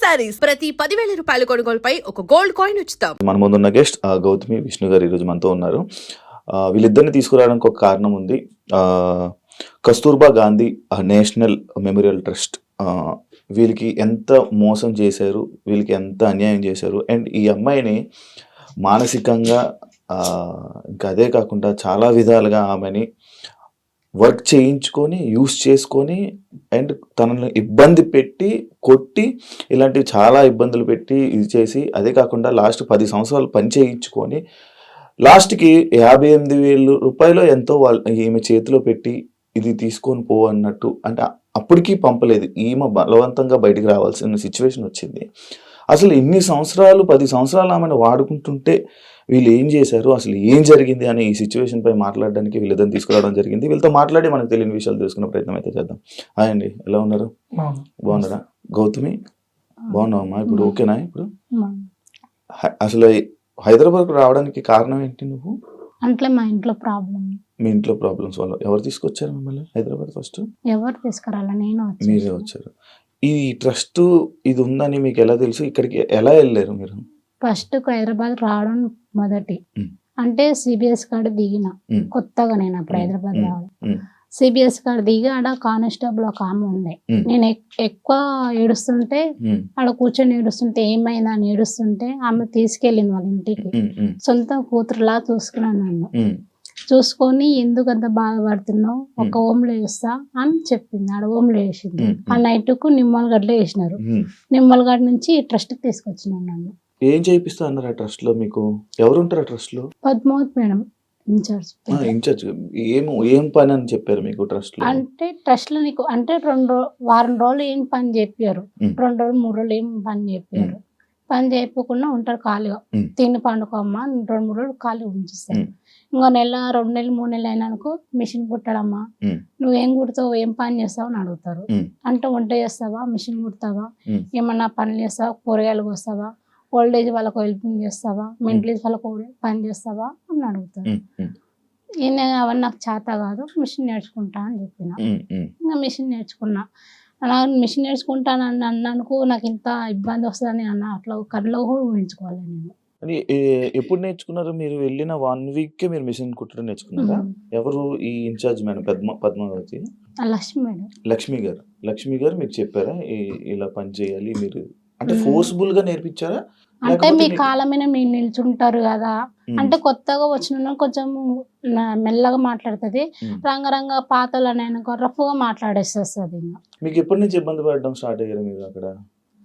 సారీస్ ప్రతి 10,000 రూపాయల కొనుగోలుపై ఒక గోల్డ్ కాయిన్ ఉచితం. మన ముందున్న గెస్ట్ గౌతమి విష్ణు గారు ఈరోజు మనతో ఉన్నారు. వీళ్ళిద్దరిని తీసుకురావడానికి ఒక కారణం ఉంది. Kasturba Gandhi national memorial trust వీళ్ళకి ఎంత మోసం చేశారు, వీళ్ళకి ఎంత అన్యాయం చేశారు, అండ్ ఈ అమ్మాయిని మానసికంగా ఇంకా అదే కాకుండా చాలా విధాలుగా ఆమెని వర్క్ చేయించుకొని యూస్ చేసుకొని అండ్ తనని ఇబ్బంది పెట్టి కొట్టి ఇలాంటివి చాలా ఇబ్బందులు పెట్టి ఇది చేసి అదే కాకుండా లాస్ట్ 10 సంవత్సరాలు పని చేయించుకొని లాస్ట్కి 58,000 రూపాయలు ఎంతో ఈమె చేతిలో పెట్టి ఇది తీసుకొని పో అన్నట్టు, అంటే అప్పటికీ పంపలేదు. ఈమె బలవంతంగా బయటికి రావాల్సిన సిచ్యువేషన్ వచ్చింది. అసలు ఇన్ని సంవత్సరాలు 10 సంవత్సరాలు ఆమెను వాడుకుంటుంటే వీళ్ళు ఏం చేశారు, అసలు ఏం జరిగింది అనే ఈ సిచ్యువేషన్ పై మాట్లాడడానికి వీళ్ళిద్దరిని తీసుకురావడం జరిగింది. వీళ్ళతో మాట్లాడి మనకు తెలియని విషయాలు తెలుసుకునే ప్రయత్నం అయితే చేద్దాం. హాయ్ అండి, ఎలా ఉన్నారు? బాగున్నారా? గౌతమి బాగున్నావమ్మా? ఇప్పుడు ఓకేనా? ఇప్పుడు అసలు హైదరాబాద్కు రావడానికి కారణం ఏంటి? నువ్వు అంటే మా ఇంట్లో ప్రాబ్లం. మీ ఇంట్లో ప్రాబ్లమ్స్ వల్ల ఎవరు తీసుకొచ్చారు మిమ్మల్ని హైదరాబాద్? ఫస్ట్ ఎవరు తీసుకురాలా? నేను మీరే వచ్చారు. ఈ ట్రస్ట్ ఇది ఉందని మీకు ఎలా తెలుసు? ఇక్కడికి ఎలా వెళ్ళారు మీరు? ఫస్ట్ హైదరాబాద్ రావడం మొదటి అంటే సిబిఎస్ కాడ దిగిన కొత్తగా నేను అప్పుడు హైదరాబాద్ రావడం. సిబిఎస్ కాడ దిగి ఆడ కానిస్టేబుల్ ఒక ఆమె ఉండే. నేను ఎక్కువ ఏడుస్తుంటే ఆడ కూర్చొని ఏడుస్తుంటే ఏమైందా అని ఏడుస్తుంటే ఆమె తీసుకెళ్ళింది వాళ్ళ ఇంటికి. సొంత కూతురులా చూసుకున్నాను నన్ను. చూసుకొని ఎందుకు అంత బాధపడుతున్నావు, ఒక ఓమ్లో వేస్తా అని చెప్పింది. ఆడ ఓమ్లో వేసింది. ఆ నైట్కు నిమ్మలగడ్డలో వేసినారు. నిమ్మలగడ్డ నుంచి ట్రస్ట్కి తీసుకొచ్చినాను నన్ను. ఏం చేయిస్తా అన్నారు ఆ ట్రస్ట్ లో? మీకు ఎవరు ఉంటారు ఆ ట్రస్ట్ లో? Padmavati madam incharge. ఏం పని అని చెప్పారు మీకు ట్రస్ట్ లో? అంటే ట్రస్ట్ లో నీకు అంటే వారం రోజులు ఏం పని చెప్పారు, 2 రోజులు 3 రోజులు ఏం పని చెప్పారు. పని చేయకుండా ఉంటారు ఖాళీగా. తిని పండుకోమ్మా 2-3 రోజులు ఖాళీ ఉంచిస్తారు. ఇంకో నెల 2 నెలలు 3 నెలలు అయినానుకో మిషన్ కుట్టడమ్మా, నువ్వేం కుడతావు, ఏం పని చేస్తావు అని అడుగుతారు. అంటే వంట చేస్తావా, మిషన్ కుడతావా, ఏమన్నా పనులు చేస్తావా, కూరగాయలు కోస్తావా, ఓల్డ్ ఏజ్ వాళ్ళకు హెల్పింగ్ చేస్తావా, మెంటల్ ఏజ్ వాళ్ళకు పని చేస్తావా అని అడుగుతారు. ఈయన అవన్నీ నాకు చేత కాదు, మిషన్ నేర్చుకుంటా అని చెప్పిన. ఇంకా మిషన్ నేర్చుకున్నా. అలా మిషన్ నేర్చుకుంటానని అన్నానుకో నాకు ఇంత ఇబ్బంది వస్తుందని అన్న అట్లా కళ్ళలో కూడా ఊహించుకోవాలి నేను. ఎప్పుడు నేర్చుకున్నారు మీరు? వెళ్ళిన 1 వీక్ మీరు మిషన్ కుట్టడం నేర్చుకున్నారా? ఎవరు ఈ incharge madam? Padmavati Lakshmi madam. Lakshmi గారు మీకు చెప్పారా ఇలా పని చేయాలి మీరు? అంటే ఫోర్స్ఫుల్ గా నేర్పించారా? అంటే మీ కాళ్ళ మీద మీరు నిల్చుంటారు కదా, అంటే కొత్తగా వచ్చిన కొంచెం మెల్లగా మాట్లాడుతుంది. రంగరంగ పాతలు అని రఫ్గా మాట్లాడేస్తుంది. మీకు ఎప్పటి నుంచి ఇబ్బంది పడడం స్టార్ట్ అయ్యారు మీరు అక్కడ?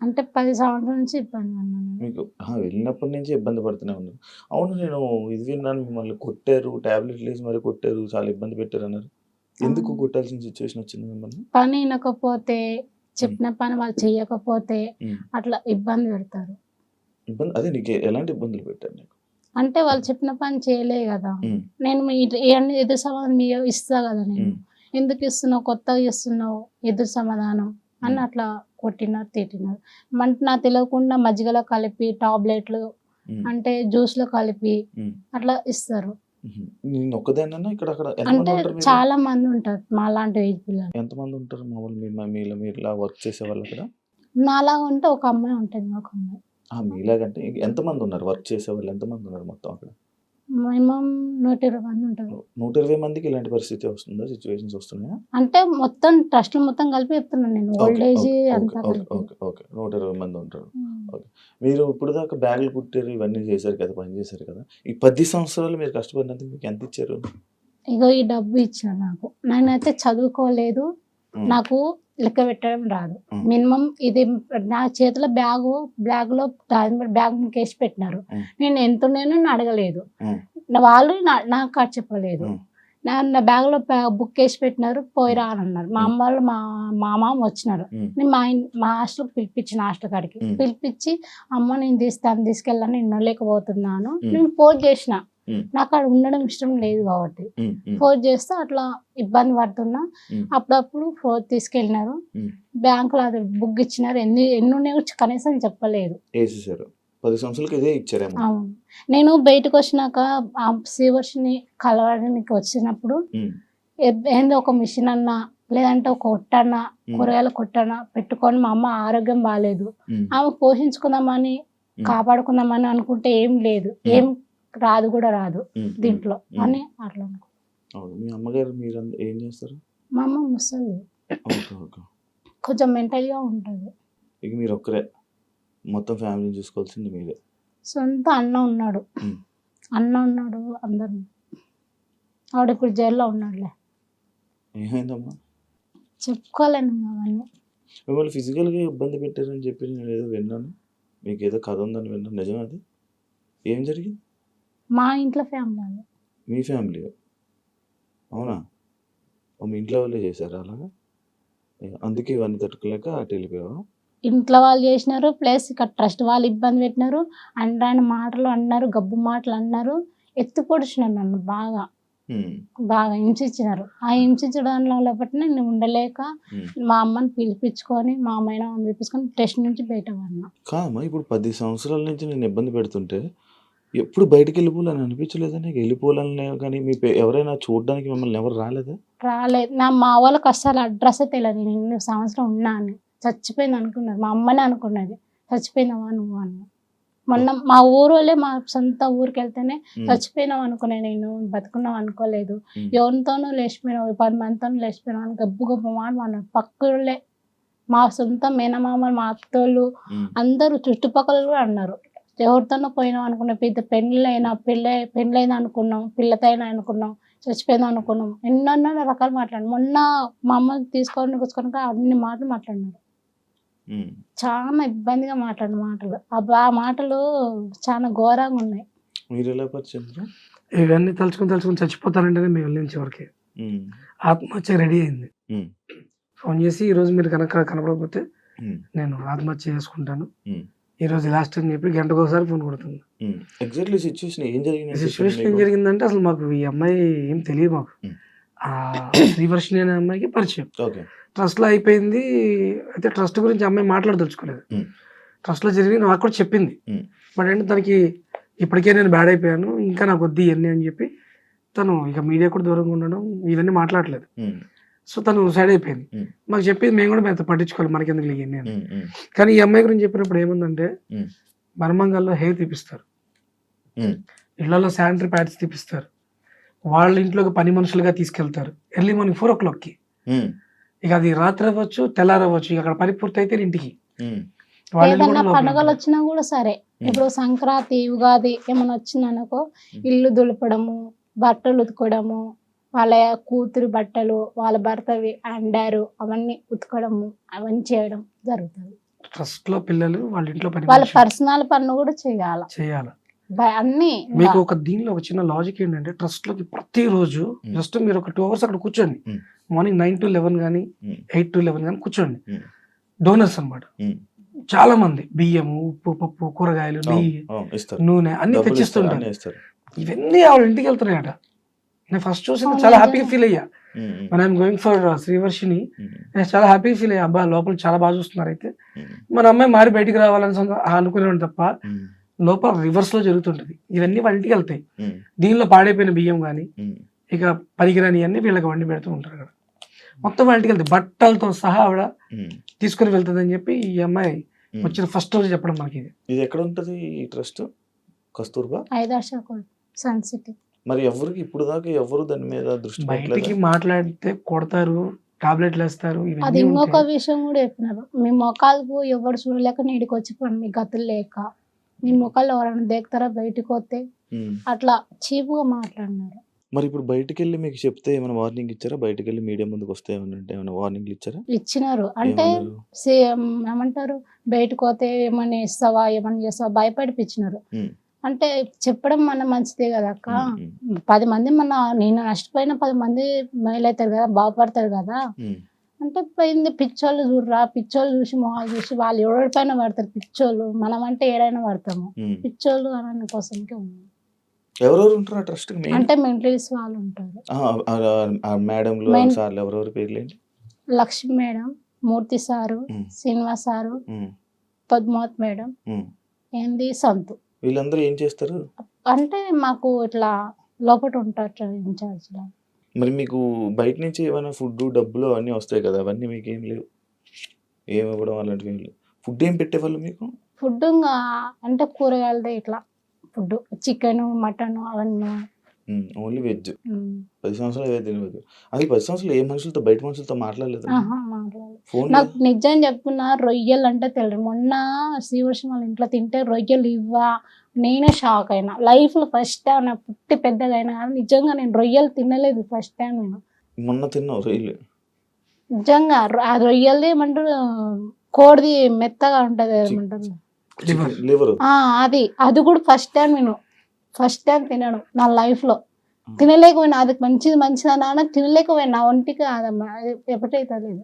అంటే 10 సంవత్సరాల నుంచి ఇబ్బంది అన్నాను మీకు. వెళ్ళినప్పటి నుంచి ఇబ్బంది పడుతూనే ఉన్నారు. అవును, నేను ఇది విన్నాను, మిమ్మల్ని కొట్టారు, టాబ్లెట్లు వేసి మరి కొట్టారు, చాలా ఇబ్బంది పెట్టారు అన్నారు. ఎందుకు కొట్టాల్సిన సిచ్యువేషన్ వచ్చింది మిమ్మల్ని? పని వినకపోతే, చెప్పిన పని వాళ్ళు చెయ్యకపోతే అట్లా ఇబ్బంది పెడతారు. అదే నీకు ఎలాంటి ఇబ్బందులు పెట్టారు నీకు? అంటే వాళ్ళు చెప్పిన పని చేయలే కదా, నేను ఎదురు సమాధానం మీరు ఇస్తా కదా, నేను ఎందుకు ఇస్తున్నావు, కొత్తగా ఇస్తున్నావు ఎదురు సమాధానం అని అట్లా కొట్టినారు, తిట్టినారు. అంటే నాకు తెలియకుండా మజ్జిగలో కలిపి టాబ్లెట్లు అంటే జ్యూస్లో కలిపి అట్లా ఇస్తారు. అంటే చాలా మంది ఉంటారు మా లాంటి ఏజ్ పిల్లలు. ఎంతమంది ఉంటారు మామూలు మీరు ఇలా వర్క్ చేసే వాళ్ళు అక్కడ? నాలాగా ఉంటే ఒక అమ్మాయి ఉంటుంది. ఒక అమ్మాయి. మీలాగంటే ఎంతమంది ఉన్నారు వర్క్ చేసే వాళ్ళు? ఎంతమంది ఉన్నారు మొత్తం అక్కడ? మినిమం 120 మంది ఉంటారు. 120 మందికి ఇలాంటి పరిస్థితి వస్తుందా, సిచ్యువేషన్స్ వస్తున్నాయా? అంటే మొత్తం ట్రస్ట్ మొత్తం కలిపి చెప్తున్నాను నేను. ఓల్డ్ ఏజ్ అంతా 120 మంది ఉంటారు. మీరు ఇప్పుడు దాకా బ్యాగులు కుట్టారు, ఇవన్నీ చేశారు కదా, పని చేశారు కదా. ఈ 10 సంవత్సరాలు మీరు కష్టపడినందుకు మీకు ఎంత ఇచ్చారు? ఇగో ఈ డబ్బు ఇచ్చారు నాకు. నేనైతే చదువుకోలేదు, నాకు లెక్క పెట్టడం రాదు. మినిమం ఇది నా చేతిలో బ్యాగ్లో బ్యాగ్ కేసి పెట్టినారు. నేను ఎంత ఉన్నానో అడగలేదు, వాళ్ళు నాకు చెప్పలేదు. నా బ్యాగ్లో బుక్ వేసి పెట్టినారు, పోయిరా అని అన్నారు. మా అమ్మ వాళ్ళు మా మామ వచ్చినారు. నేను మా హాస్టల్కి పిలిపించిన, హాస్టల్ కాడికి పిలిపించి అమ్మ నేను తీసుకెళ్ళాను, నేను ఉండలేకపోతున్నాను. నేను ఫోన్ చేసిన, నాకు అక్కడ ఉండడం ఇష్టం లేదు కాబట్టి ఫోన్ చేస్తే అట్లా ఇబ్బంది పడుతున్నా. అప్పుడప్పుడు ఫోన్ తీసుకెళ్ళినారు, బ్యాంకులో అది బుక్ ఇచ్చినారు. ఎన్ని ఉన్నాయో కనీసం చెప్పలేదు. 10 సంవత్సరాలకి ఇదే ఇచ్చారేమో. అవును. నేను బయటకు వచ్చినాక ఆ శ్రీవర్షిని కలవడానికి వచ్చినప్పుడు ఏందో ఒక మిషన్ అన్న లేదంటే ఒక కొట్టన్న కూరగాయల కొట్టన్న పెట్టుకొని మా అమ్మ ఆరోగ్యం బాగాలేదు, ఆమె పోషించుకుందామని కాపాడుకుందామని అనుకుంటే ఏం లేదు, ఏం రాదు కూడా రాదు దీంట్లో అని అట్లా అనుకో. మీ అమ్మగారు మీరు ఏం చేస్తారు? మా అమ్మ ముసలి, కొంచెం మెంటల్గా ఉంటుంది. ఇక మీరు ఒక్కరే మొత్తం ఫ్యామిలీని చూసుకోవాల్సింది మీరే. సొంత అన్న ఉన్నాడు అందరు. ఆవిడ ఇప్పుడు జైల్లో ఉన్నాడులే. ఏమైందమ్మా? చెప్పుకోలేను అవన్నీ. మిమ్మల్ని ఫిజికల్గా ఇబ్బంది పెట్టారని చెప్పి నేను ఏదో విన్నాను, మీకు ఏదో కథ ఉందని విన్నాను, నిజం అది? ఏం జరిగింది? మా ఇంట్లో ఫ్యామిలీ. మీ ఫ్యామిలీ? అవునా? మీ ఇంట్లో వాళ్ళే చేశారు అలాగా? అందుకే ఇవన్నీ తట్టుకోలేక అటు వెళ్ళిపోయావా? ఇంట్లో వాళ్ళు చేసినారు, ప్లస్ ఇక్కడ ట్రస్ట్ వాళ్ళు ఇబ్బంది పెట్టినారు, అండ్ మాటలు అన్నారు, గబ్బు మాటలు అన్నారు, ఎత్తు పొడిచినారు నన్ను బాగా హింసించినారు. ఆ హింసించడంలో బట్టి నేను ఉండలేక మా అమ్మని పిలిపించుకొని మా అమ్మాయిని పిలిపించుకొని టెస్ట్ నుంచి బయట పడినా. కాదమ్మా, ఇప్పుడు 10 సంవత్సరాల నుంచి నేను ఇబ్బంది పెడుతుంటే ఎప్పుడు బయటకు వెళ్ళిపోవాలని అనిపించలేదా నీకు? వెళ్ళిపోవాలని కానీ మీ ఎవరైనా చూడడానికి మిమ్మల్ని ఎవరు రాలేదు? మా వాళ్ళకి అసలు అడ్రస్ తెలియదు. నేను 2 సంవత్సరం ఉన్నా అని. చచ్చిపోయింది అనుకున్నారు, మా అమ్మనే అనుకున్నది చచ్చిపోయినావా నువ్వు అన్న. మొన్న మా ఊరు వాళ్ళే, మా సొంత ఊరికి వెళ్తేనే చచ్చిపోయినావు అనుకునే, నేను బతుకున్నావు అనుకోలేదు, ఎవరితోనూ లేచిపోయినావు, 10 మందితోనూ లేచిపోయినావు అని గబ్బు మాట అన్నారు. పక్కలే మా సొంత మేనమామలు, మా అత్తోళ్ళు అందరూ చుట్టుపక్కల కూడా అన్నారు, ఎవరితోనో పోయినావు అనుకున్నాం, పెద్ద పెళ్ళైనా అనుకున్నాం, పిల్లతైనా అనుకున్నాం, చచ్చిపోయిందా అనుకున్నాం, ఎన్నెన్నో రకాలు మాట్లాడు. మొన్న మా అమ్మ తీసుకొని అన్ని మాటలు మాట్లాడినారు. చాలా ఇబ్బందిగా మాట్లాడిన మాటలు, ఆ మాటలు చాలా ఘోరంగా ఉన్నాయి. ఇవన్నీ తలుచుకుని చచ్చిపోతానంటేనే మేము వెళ్ళిన చివరికి ఆత్మహత్య రెడీ అయింది. ఫోన్ చేసి ఈరోజు మీరు కనుక కనపడకపోతే నేను ఆత్మహత్య చేసుకుంటాను, ఈ రోజు లాస్ట్ అని చెప్పి గంటకు ఒకసారి ఫోన్ కొడుతుంది. సిచ్యువేషన్ ఏం జరిగిందంటే అసలు మాకు ఈ అమ్మాయి ఏం తెలియదు, మాకు శ్రీవర్షిణి అనే అమ్మాయికి పరిచయం, ట్రస్ట్ లో అయిపోయింది. అయితే ట్రస్ట్ గురించి అమ్మాయి మాట్లాడదలుచుకోలేదు, ట్రస్ట్ లో జరిగి నాకు కూడా చెప్పింది. బట్ అంటే తనకి ఇప్పటికే నేను బ్యాడ్ అయిపోయాను, ఇంకా నాకు వద్దు ఇవన్నీ అని చెప్పి తను ఇక మీడియా కూడా దూరంగా ఉండడం, ఇవన్నీ మాట్లాడలేదు. సో తను సైడ్ అయిపోయింది. మాకు చెప్పేది మేము కూడా మేము పట్టించుకోవాలి, మనకి ఎందుకు ఇవన్నీ అని. కానీ ఈ అమ్మాయి గురించి చెప్పినప్పుడు ఏముందంటే, మర్మంగాల్లో హెయిర్ తీపిస్తారు, ఇళ్లలో శానిటరీ ప్యాడ్స్ తీపిస్తారు, వాళ్ళ ఇంట్లోకి పని మనుషులుగా తీసుకెళ్తారు ఎర్లీ మార్నింగ్ 4 o'clockకి. ఇక అది రాత్రి అవ్వచ్చు, తెల్లారవ్వచ్చు, ఇక అక్కడ పని పూర్తి అయితే ఇంటికి. ఏదన్నా పండుగలు వచ్చినా కూడా సరే, ఇప్పుడు సంక్రాంతి, ఉగాది ఏమైనా వచ్చిందనుకో, ఇల్లు దులపడము, బట్టలు ఉతుకోవడము, వాళ్ళ కూతురు బట్టలు వాళ్ళ భర్తవి అండారు అవన్నీ ఉతకడము, అవన్నీ చేయడం జరుగుతుంది. ట్రస్ట్ లో పిల్లలు వాళ్ళ ఇంట్లో వాళ్ళ పర్సనల్ పనులు కూడా చేయాలి. అన్ని మీకు ఒక దీనిలో ఒక చిన్న లాజిక్ ఏంటంటే, ట్రస్ట్ లోకి ప్రతిరోజు జస్ట్ మీరు ఒక 2 hours అక్కడ కూర్చోండి, మార్నింగ్ 9 to 11 కానీ 8 to 11 కానీ కూర్చోండి. డోనర్స్ అన్నమాట, చాలా మంది బియ్యము, ఉప్పు, పప్పు, కూరగాయలు, నెయ్యి, నూనె అన్ని తెచ్చిస్తుంటారు. ఇవన్నీ వాళ్ళ ఇంటికి వెళ్తున్నాయట. నేను ఫస్ట్ చూసి చాలా హ్యాపీగా ఫీల్ అయ్యా. మన ఐఎమ్ గోయింగ్ ఫర్ శ్రీవర్షిని, నేను చాలా హ్యాపీగా ఫీల్ అయ్యా. అబ్బా లోపల చాలా బాగా చూస్తున్నారు. అయితే మన అమ్మాయి మారి బయటికి రావాలని అనుకునేవాడు తప్ప లోపల రివర్స్ లో జరుగుతుంటది. ఇవన్నీ వాళ్ళ ఇంటికి వెళ్తాయి. దీనిలో పాడైపోయిన బియ్యం కానీ ఇక పనికిరాని అన్ని వీళ్ళకి వండి పెడుతూ ఉంటారు కదా, మొత్తం వాళ్ళ ఇంటికి వెళ్తాయి. బట్టలతో సహా ఆవిడ తీసుకుని వెళ్తుంది అని చెప్పి ఈ అమ్మాయి వచ్చిన ఫస్ట్ రోజు చెప్పడం మనకి. ఇది ఎక్కడ ఉంటది ఈ ట్రస్ట్? Kasturba sun city. మరి ఎవరికి ఇప్పుడు దాకా ఎవరు దాని మీద దృష్టి బయటికి మాట్లాడితే కొడతారు, టాబ్లెట్లు వేస్తారు. అది ఇంకొక విషయం కూడా చెప్పినారు, మీ మొక్కలకు ఎవరు చూడలేక నీడికి వచ్చి మీ గతులు లేక మీ మొక్కలు ఎవరైనా దేకుతారా బయటకు వస్తే, అట్లా చీపుగా మాట్లాడినారు. మరి ఇప్పుడు బయటకు వెళ్ళి మీకు చెప్తే ఏమైనా వార్నింగ్ ఇచ్చారా? బయటకు వెళ్ళి మీడియా ముందుకు వస్తే ఏమైనా వార్నింగ్లు ఇచ్చారా? ఇచ్చినారు. అంటే ఏమంటారు, బయటకు పోతే ఏమన్నా ఇస్తావా, ఏమన్నా చేస్తావా భయపడిపించినారు. అంటే చెప్పడం మన మంచిదే కదా అక్క, 10 మంది నేను నష్టపోయిన 10 మంది మేలవుతారు కదా, బాగుపడతారు కదా. అంటే పోయింది పిచ్చోళ్ళు చూడరా, పిచ్చోళ్ళు చూసి మొహాలు చూసి వాళ్ళు ఎవరిపైన పడతారు పిచ్చోళ్ళు, మనం అంటే ఏడైనా పడతాము. పిచ్చోళ్ళు అనే కోసంకే ఉన్నాం. ఎవరెవరు ఉంటారు ట్రస్ట్? అంటే మెంటలిస్ట్ వాళ్ళు ఉంటారు. Lakshmi madam, Murthy sir, Srinivas sir, Padmavat madam, ఏంది సంతు. వీళ్ళందరూ ఏం చేస్తారు అంటే మాకు ఇట్లా లోపల ఉంటారు ఇన్ఛార్జ్. మరి మీకు బయట నుంచి ఏమైనా ఫుడ్ డబ్బులు అవన్నీ వస్తాయి కదా, అవన్నీ మీకు ఏం లేవు, ఏమి ఇవ్వడం అలాంటివి ఏం లేవు. ఫుడ్ ఏం పెట్టేవాళ్ళు మీకు? ఫుడ్ అంటే కూరగాయలదే ఇట్లా ఫుడ్, చికెన్ మటన్ అవన్నీ. Only veg. ఉమ్. 10 సంవత్సరాలు ఏదో తెలియదు. అది 10 సంవత్సరాలు ఏ మనుషులతో, బయట మనుషులతో మాట్లాడలేదు? మాట్లాడలేదు. ఫోన్ నాకు నిజం చెప్తున్నా, రొయ్యలు అంటే తెలియదు. మొన్న శ్రీవర్షం వాళ్ళ ఇంట్లో తింటే రొయ్యలు ఇవ్వా, నేనే షాక్ అయినా. లైఫ్ లో ఫస్ట్ టైం నా పుట్టి పెద్దగా అయినా కానీ నిజంగా నేను రొయ్యలు తినలేదు ఫస్ట్ టైం. నేను మొన్న తిన్నావు రొయ్యలు? నిజంగా ఆ రొయ్యలది ఏమంటారు, కోడిది మెత్తగా ఉంటది ఏమంటారు, లివర్. అది కూడా ఫస్ట్ టైం తినడం నా లైఫ్ లో. తినలేకపోయినా, అది మంచిది అన్న తినలేకపోయినా, నా ఒంటికి అదమ్మా ఎప్పటైతే లేదు.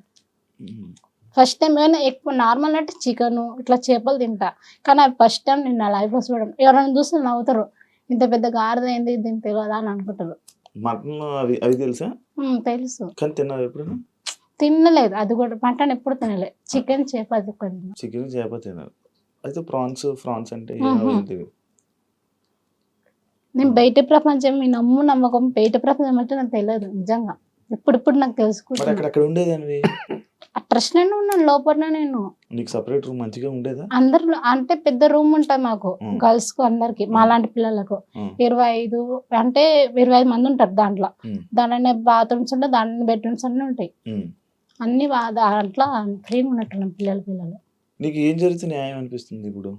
ఫస్ట్ టైం ఏమైనా ఎక్కువ నార్మల్ అంటే చికెన్ ఇట్లా చేపలు తింటా, కానీ అవి ఫస్ట్ టైం నేను నా లైఫ్ లో చూడడం. ఎవరైనా చూస్తే నవ్వుతారు, ఇంత పెద్ద గాడిదైంది దీనికి తెలియదా అని అనుకుంటారు. మటన్ అవి తెలుసా? తెలుసు, కానీ తిన్నావు ఎప్పుడైనా? తినలేదు. అది కూడా మటన్ ఎప్పుడు తినలేదు. చికెన్ చేప అది చికెన్ చేప తిన్నారు. అయితే ఫ్రాన్స్ అంటే నేను బయట ప్రపంచం, మీ నమ్మకం బయట ప్రపంచం అంటే నాకు తెలియదు నిజంగా. ఇప్పుడు నాకు తెలుసుకుంటాను. అక్కడ ఉండేదానివి? ఆ ట్రస్ట్ నేను ఉన్నాను లోపల. నేను నీకు సెపరేట్ రూమ్ మంచిగా ఉండేదా? అందరు అంటే పెద్ద రూమ్ ఉంటుంది మాకు, గర్ల్స్ కు అందరికి, మాలాంటి పిల్లలకు 25 మంది ఉంటారు దాంట్లో. దాంట్లోనే బాత్రూమ్స్ ఉంటాయి, దాంట్లో బెడ్రూమ్స్ అన్నీ ఉంటాయి. అన్ని దాంట్లో ఫ్రీగా ఉన్నట్టు పిల్లలు. నీకు ఏం జరిగితే న్యాయం అనిపిస్తుంది ఇప్పుడు?